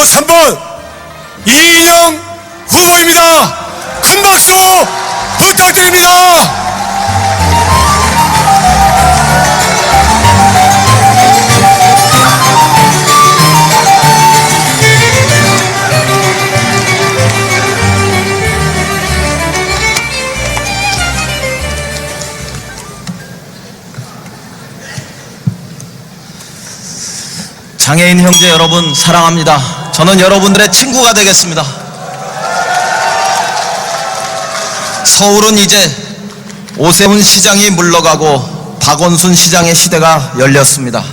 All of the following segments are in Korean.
3번 이인영 후보입니다. 큰 박수 부탁드립니다. 장애인 형제 여러분 사랑합니다. 저는 여러분들의 친구가 되겠습니다. 서울은 이제 오세훈 시장이 물러가고 박원순 시장의 시대가 열렸습니다.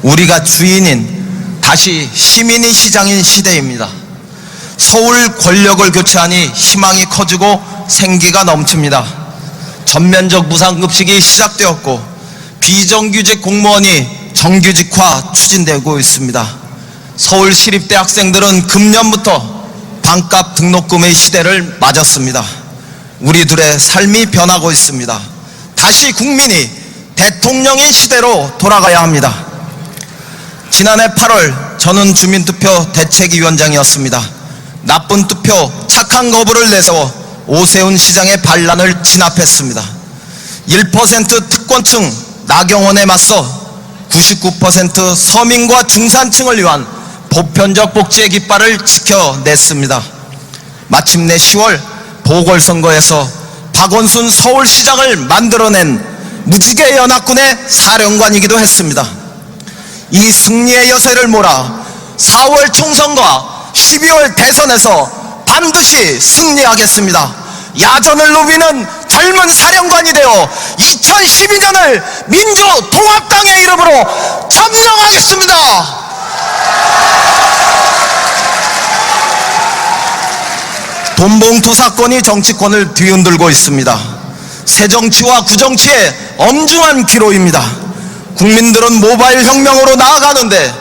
우리가 주인인, 다시 시민이 시장인 시대입니다. 서울 권력을 교체하니 희망이 커지고 생기가 넘칩니다. 전면적 무상급식이 시작되었고 비정규직 공무원이 정규직화 추진되고 있습니다. 서울 시립대 학생들은 금년부터 반값 등록금의 시대를 맞았습니다. 우리들의 삶이 변하고 있습니다. 다시 국민이 대통령의 시대로 돌아가야 합니다. 지난해 8월 저는 주민투표 대책위원장이었습니다. 나쁜 투표, 착한 거부를 내세워 오세훈 시장의 반란을 진압했습니다. 1% 특권층 나경원에 맞서 99% 서민과 중산층을 위한 보편적 복지의 깃발을 지켜냈습니다. 마침내 10월 보궐선거에서 박원순 서울시장을 만들어낸 무지개 연합군의 사령관이기도 했습니다. 이 승리의 여세를 몰아 4월 총선과 12월 대선에서 반드시 승리하겠습니다. 야전을 누비는 젊은 사령관이 되어 2012년을 민주통합당의 이름으로 점령하겠습니다. 돈봉투 사건이 정치권을 뒤흔들고 있습니다. 새정치와 구정치의 엄중한 기로입니다. 국민들은 모바일 혁명으로 나아가는데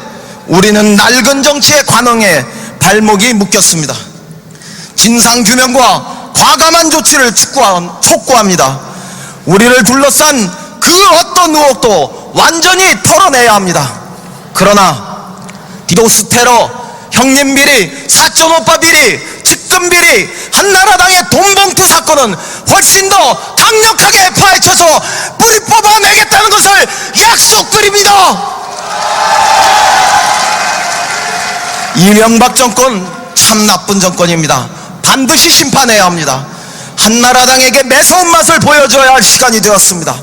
우리는 낡은 정치의 관행에 발목이 묶였습니다. 진상규명과 과감한 조치를 촉구합니다. 우리를 둘러싼 그 어떤 의혹도 완전히 털어내야 합니다. 그러나 디도스 테러, 형님비리, 사촌오빠 비리, 측근비리, 한나라당의 돈봉투 사건은 훨씬 더 강력하게 파헤쳐서 뿌리 뽑아내겠다는 것을 약속드립니다. 이명박 정권 참 나쁜 정권입니다. 반드시 심판해야 합니다. 한나라당에게 매서운 맛을 보여줘야 할 시간이 되었습니다.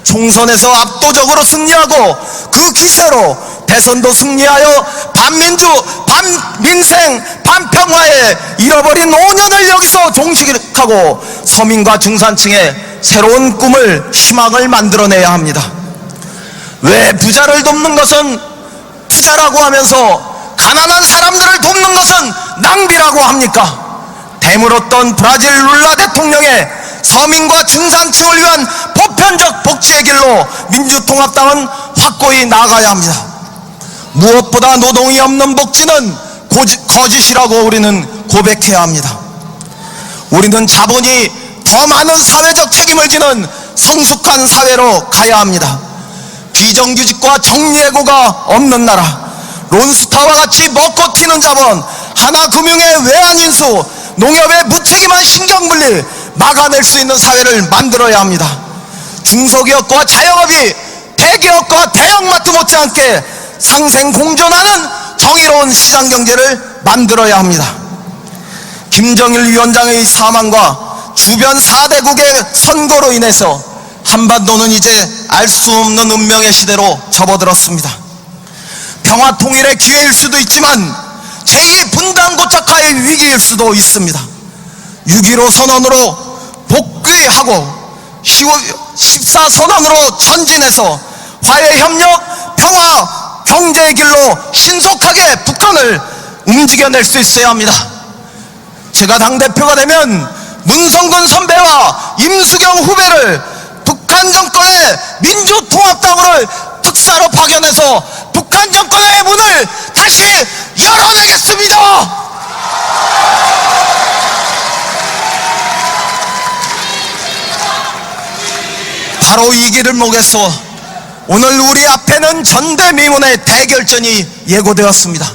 총선에서 압도적으로 승리하고 그 기세로 대선도 승리하여 반민주, 반민생, 반평화에 잃어버린 5년을 여기서 종식하고 서민과 중산층의 새로운 꿈을, 희망을 만들어내야 합니다. 왜 부자를 돕는 것은 투자라고 하면서 가난한 사람들을 돕는 것은 낭비라고 합니까? 대물었던 브라질 룰라 대통령의 서민과 중산층을 위한 보편적 복지의 길로 민주통합당은 확고히 나아가야 합니다. 무엇보다 노동이 없는 복지는 거짓이라고 우리는 고백해야 합니다. 우리는 자본이 더 많은 사회적 책임을 지는 성숙한 사회로 가야 합니다. 비정규직과 정리해고가 없는 나라, 론스타와 같이 먹고 튀는 자본, 하나금융의 외환인수, 농협의 무책임한 신경분리 막아낼 수 있는 사회를 만들어야 합니다. 중소기업과 자영업이 대기업과 대형마트 못지않게 상생공존하는 정의로운 시장경제를 만들어야 합니다. 김정일 위원장의 사망과 주변 4대국의 선거로 인해서 한반도는 이제 알 수 없는 운명의 시대로 접어들었습니다. 평화통일의 기회일 수도 있지만 제2분단고착화의 위기일 수도 있습니다. 6.15 선언으로 복귀하고 14선언으로 전진해서 화해협력, 평화, 경제의 길로 신속하게 북한을 움직여낼 수 있어야 합니다. 제가 당대표가 되면 문성근 선배와 임수경 후배를 북한 정권의 민주통합당으로 특사로 파견해서 북한 정권의 문을 다시 열어내겠습니다. 바로 이 길을 목에서 오늘 우리 앞에는 전대미문의 대결전이 예고되었습니다.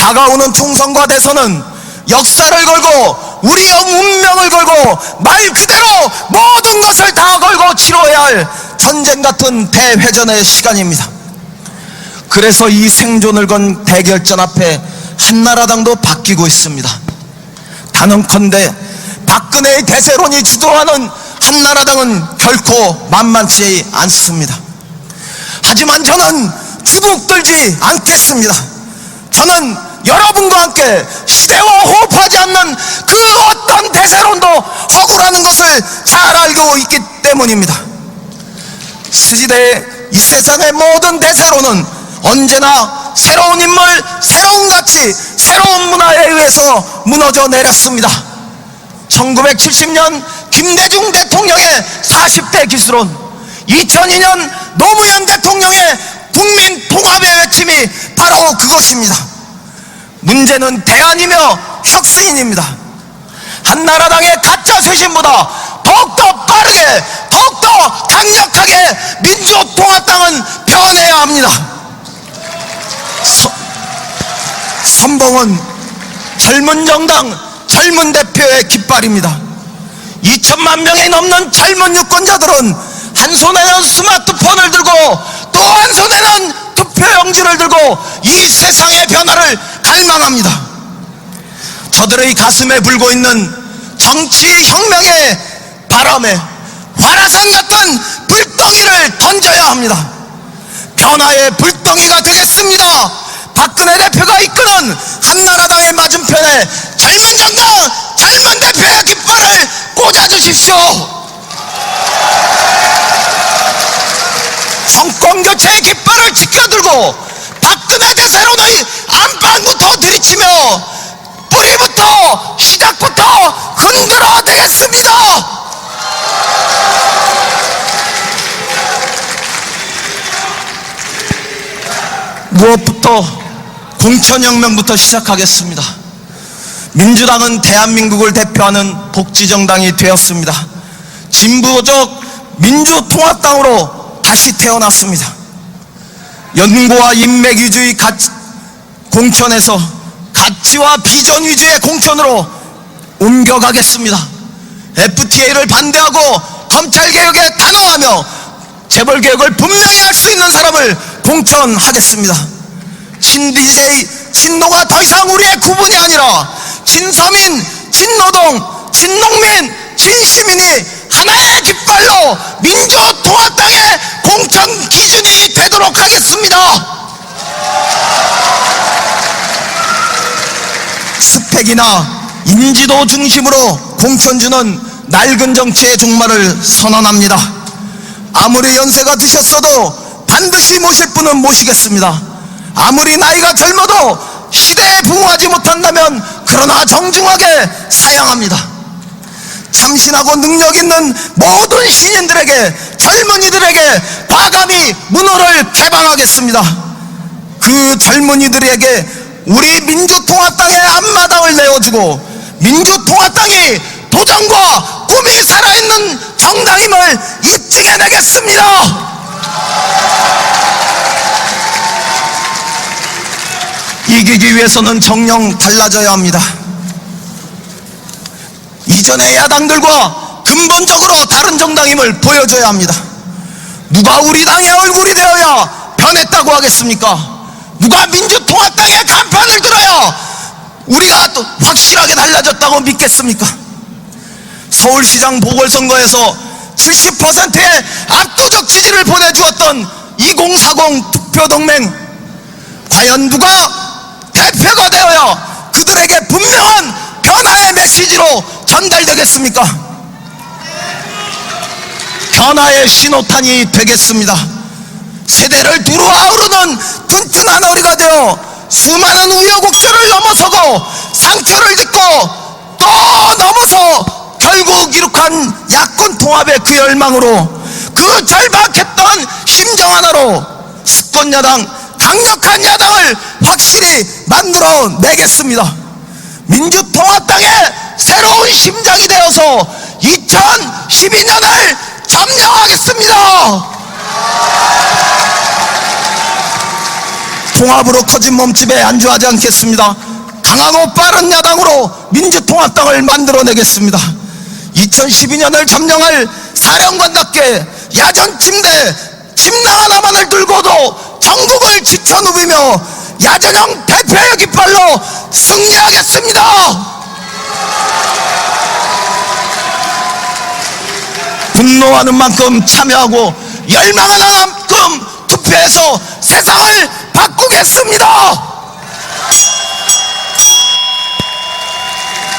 다가오는 총선과 대선은 역사를 걸고 우리의 운명을 걸고 말 그대로 모든 것을 다 걸고 치러야 할 전쟁 같은 대회전의 시간입니다. 그래서 이 생존을 건 대결전 앞에 한나라당도 바뀌고 있습니다. 단언컨대 박근혜의 대세론이 주도하는 한나라당은 결코 만만치 않습니다. 하지만 저는 주눅들지 않겠습니다. 저는 여러분과 함께 시대와 호흡하지 않는 그 어떤 대세론도 허구라는 것을 잘 알고 있기 때문입니다. 시대의 이 세상의 모든 대세론은 언제나 새로운 인물, 새로운 가치, 새로운 문화에 의해서 무너져 내렸습니다. 1970년 김대중 대통령의 40대 기수론, 2002년 노무현 대통령의 국민 통합의 외침이 바로 그것입니다. 문제는 대안이며 혁신입니다. 한나라당의 가짜 쇄신보다 더욱더 빠르게, 더욱더 강력하게 민주통합당은 변해야 합니다. 선봉은 젊은 정당, 젊은 대표의 깃발입니다. 2천만 명이 넘는 젊은 유권자들은 한 손에는 스마트폰을 들고 또 한 손에는 투표용지를 들고 이 세상의 변화를 갈망합니다. 저들의 가슴에 불고 있는 정치혁명의 바람에 화라산 같은 불덩이를 던져야 합니다. 변화의 불덩이가 되겠습니다. 박근혜 대표가 이끄는 한나라당의 맞은편에 젊은 정당, 젊은 대표의 깃발을 꽂아주십시오. 정권 교체의 깃발을 지켜들고 박근혜 대세론의 안방부터 들이치며 뿌리부터, 시작부터 흔들어 대겠습니다. 무엇부터 공천혁명부터 시작하겠습니다. 민주당은 대한민국을 대표하는 복지정당이 되었습니다. 진보적 민주통합당으로 다시 태어났습니다. 연구와 인맥 위주의 공천에서 가치와 비전 위주의 공천으로 옮겨가겠습니다. FTA를 반대하고 검찰개혁에 단호하며 재벌개혁을 분명히 할 수 있는 사람을 공천하겠습니다. 친DJ, 친노가 더 이상 우리의 구분이 아니라 친서민, 친노동, 친농민, 친시민이 하나의 깃발로 민주통합당의 공천 기준이 되도록 하겠습니다. 스펙이나 인지도 중심으로 공천주는 낡은 정치의 종말을 선언합니다. 아무리 연세가 드셨어도 반드시 모실 분은 모시겠습니다. 아무리 나이가 젊어도 시대에 부응하지 못한다면 그러나 정중하게 사양합니다. 참신하고 능력 있는 모든 신인들에게, 젊은이들에게 과감히 문호를 개방하겠습니다. 그 젊은이들에게 우리 민주통합당의 앞마당을 내어주고 민주통합당이 도전과 꿈이 살아있는 정당임을 입증해내겠습니다. 이기기 위해서는 정령 달라져야 합니다. 이전의 야당들과 근본적으로 다른 정당임을 보여줘야 합니다. 누가 우리 당의 얼굴이 되어야 변했다고 하겠습니까? 누가 민주통합당의 간판을 들어야 우리가 또 확실하게 달라졌다고 믿겠습니까? 서울시장 보궐선거에서 70%의 압도적 지지를 보내주었던 2040 투표동맹, 과연 누가 대표가 되어야 그들에게 분명한 변화의 메시지로 전달되겠습니까? 변화의 신호탄이 되겠습니다. 세대를 두루 아우르는 튼튼한 어리가 되어 수많은 우여곡절을 넘어서고 상처를 딛고 또 넘어서 결국 이룩한 야권 통합의 그 열망으로, 그 절박했던 심정 하나로 집권야당, 강력한 야당을 확실히 만들어내겠습니다. 민주통합당의 새로운 심장이 되어서 2012년을 점령하겠습니다. 통합으로 커진 몸집에 안주하지 않겠습니다. 강하고 빠른 야당으로 민주통합당을 만들어내겠습니다. 2012년을 점령할 사령관답게 야전침대 침낭 하나만을 들고도 전국을 지쳐누비며 야전형 대표의 깃발로 승리하겠습니다. 분노하는 만큼 참여하고 열망하는 만큼 투표해서 세상을 바꾸겠습니다.